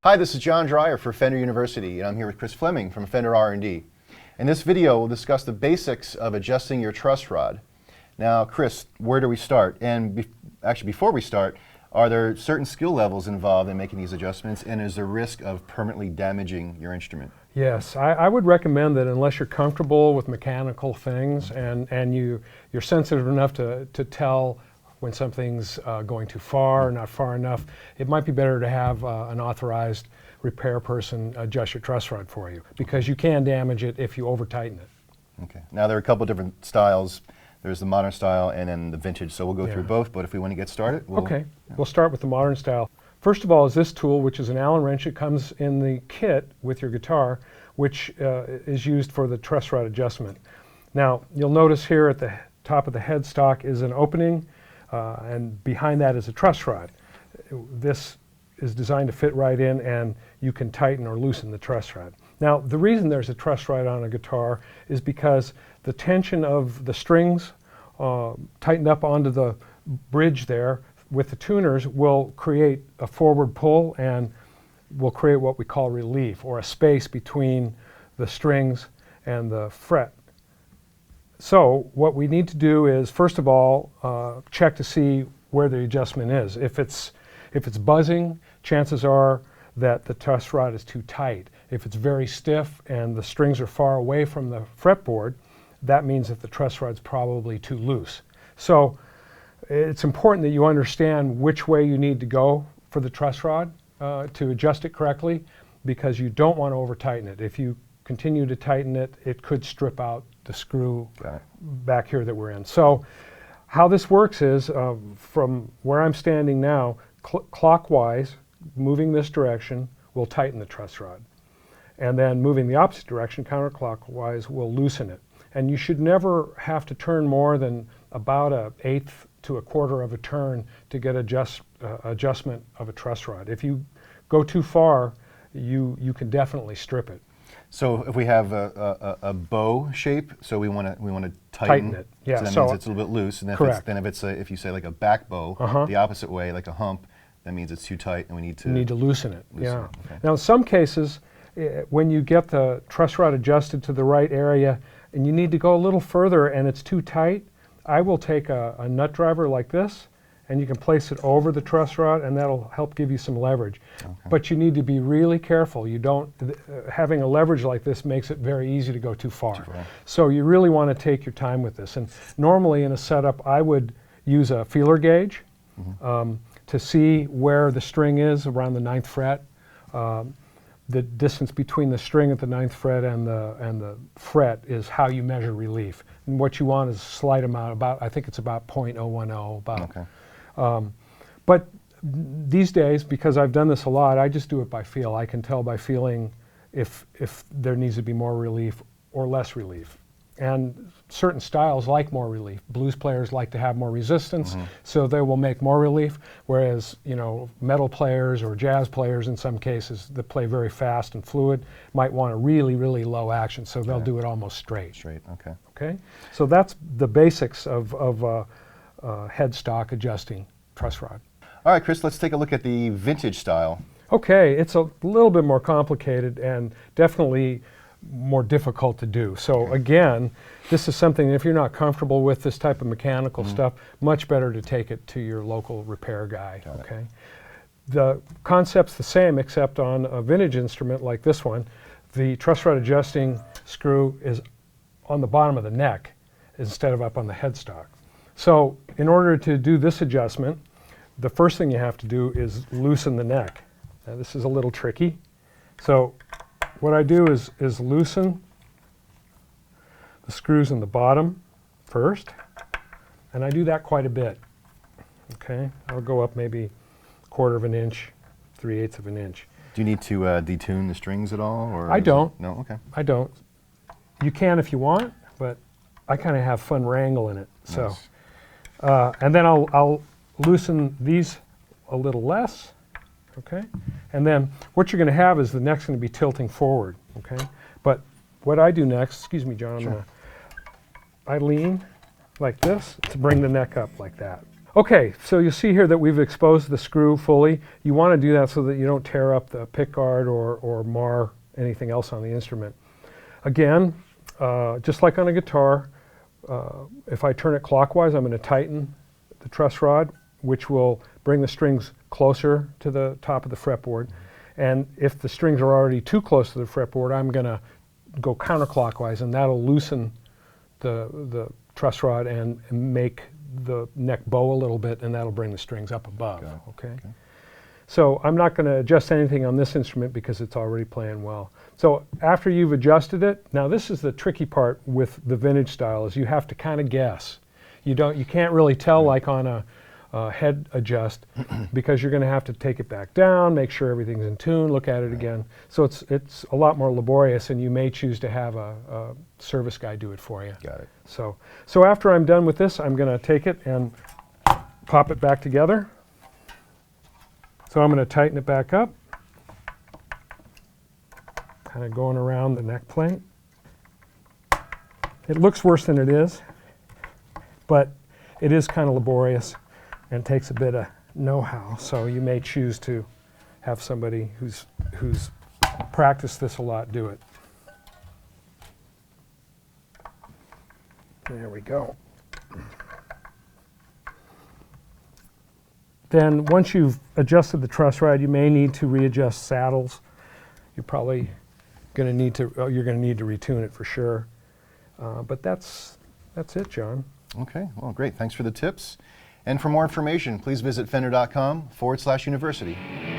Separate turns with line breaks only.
Hi, this is John Dreyer for Fender University, and I'm here with Chris Fleming from Fender R&D. In this video, we'll discuss the basics of adjusting your truss rod. Now, Chris, where do we start? And actually, before we start, are there certain skill levels involved in making these adjustments, and is there risk of permanently damaging your instrument?
Yes, I would recommend that unless you're comfortable with mechanical things and you're sensitive enough to tell when something's going too far or not far enough, it might be better to have an authorized repair person adjust your truss rod for you, because you can damage it if you over tighten it.
Okay. Now there are a couple different styles. There's the modern style and then the vintage, so we'll go through both, but if we want to get started,
we'll start with the modern style. First of all is this tool, which is an Allen wrench. It comes in the kit with your guitar, which is used for the truss rod adjustment. Now, you'll notice here at the top of the headstock is an opening, and behind that is a truss rod. This is designed to fit right in, and you can tighten or loosen the truss rod. Now, the reason there's a truss rod on a guitar is because the tension of the strings tightened up onto the bridge there with the tuners will create a forward pull and will create what we call relief, or a space between the strings and the fret. So what we need to do is, first of all, check to see where the adjustment is. If it's buzzing, chances are that the truss rod is too tight. If it's very stiff and the strings are far away from the fretboard, that means that the truss rod's probably too loose. So it's important that you understand which way you need to go for the truss rod to adjust it correctly, because you don't want to over tighten it. If you continue to tighten it, it could strip out the screw back here that we're in. So how this works is, from where I'm standing now, clockwise, moving this direction will tighten the truss rod. And then moving the opposite direction, counterclockwise, will loosen it. And you should never have to turn more than about 1/8 to 1/4 of a turn to get adjustment of a truss rod. If you go too far, you can definitely strip it.
So if we have a bow shape, so we want to tighten
it. Yeah.
So that means it's a little bit loose. And if you say like a back bow, the opposite way, like a hump, that means it's too tight and we need to
loosen it. Okay. Now in some cases, when you get the truss rod adjusted to the right area and you need to go a little further and it's too tight, I will take a nut driver like this, and you can place it over the truss rod, and that'll help give you some leverage. But you need to be really careful. You don't, having a leverage like this makes it very easy to go too far. So you really want to take your time with this. And normally in a setup, I would use a feeler gauge to see where the string is around the 9th fret. The distance between the string at the 9th fret and the fret is how you measure relief. And what you want is a slight amount, I think it's about 0.010. But these days, because I've done this a lot, I just do it by feel. I can tell by feeling if there needs to be more relief or less relief. And certain styles like more relief. Blues players like to have more resistance, so they will make more relief, whereas, metal players or jazz players in some cases that play very fast and fluid might want a really, really low action, so they'll do it almost straight. Okay? So that's the basics of headstock adjusting truss rod.
All right, Chris, let's take a look at the vintage style.
Okay, it's a little bit more complicated and definitely more difficult to do. So again, this is something, if you're not comfortable with this type of mechanical stuff, much better to take it to your local repair guy. Okay. The concept's the same, except on a vintage instrument like this one, the truss rod adjusting screw is on the bottom of the neck instead of up on the headstock. So in order to do this adjustment, the first thing you have to do is loosen the neck. Now this is a little tricky. So what I do is loosen the screws in the bottom first, and I do that quite a bit. Okay, I'll go up maybe 1/4 of an inch, 3/8 of an inch.
Do you need to detune the strings at all? Or
I don't.
No, okay.
I don't. You can if you want, but I kind of have fun wrangling it. So, and then I'll loosen these a little less. Okay, and then what you're going to have is the neck's going to be tilting forward. Okay, but what I do next, excuse me, John, I lean like this to bring the neck up like that. Okay, so you see here that we've exposed the screw fully. You want to do that so that you don't tear up the pickguard or mar anything else on the instrument. Again, just like on a guitar, if I turn it clockwise, I'm going to tighten the truss rod, which will bring the strings closer to the top of the fretboard. And if the strings are already too close to the fretboard, I'm going to go counterclockwise, and that'll loosen the truss rod and make the neck bow a little bit, and that'll bring the strings up above. Okay? So I'm not going to adjust anything on this instrument because it's already playing well. So after you've adjusted it, now this is the tricky part with the vintage style, is you have to kind of guess. You can't really tell like on a head adjust because you're going to have to take it back down, make sure everything's in tune, look at it again. So it's a lot more laborious, and you may choose to have a service guy do it for you.
Got it.
So after I'm done with this, I'm going to take it and pop it back together. So I'm going to tighten it back up, kind of going around the neck plate. It looks worse than it is, but it is kind of laborious and takes a bit of know-how. So you may choose to have somebody who's practiced this a lot do it. There we go. Then once you've adjusted the truss rod, you may need to readjust saddles. You're probably going to need to, you're going to need to retune it for sure. But that's it, John.
Okay, well, great. Thanks for the tips. And for more information, please visit fender.com/university.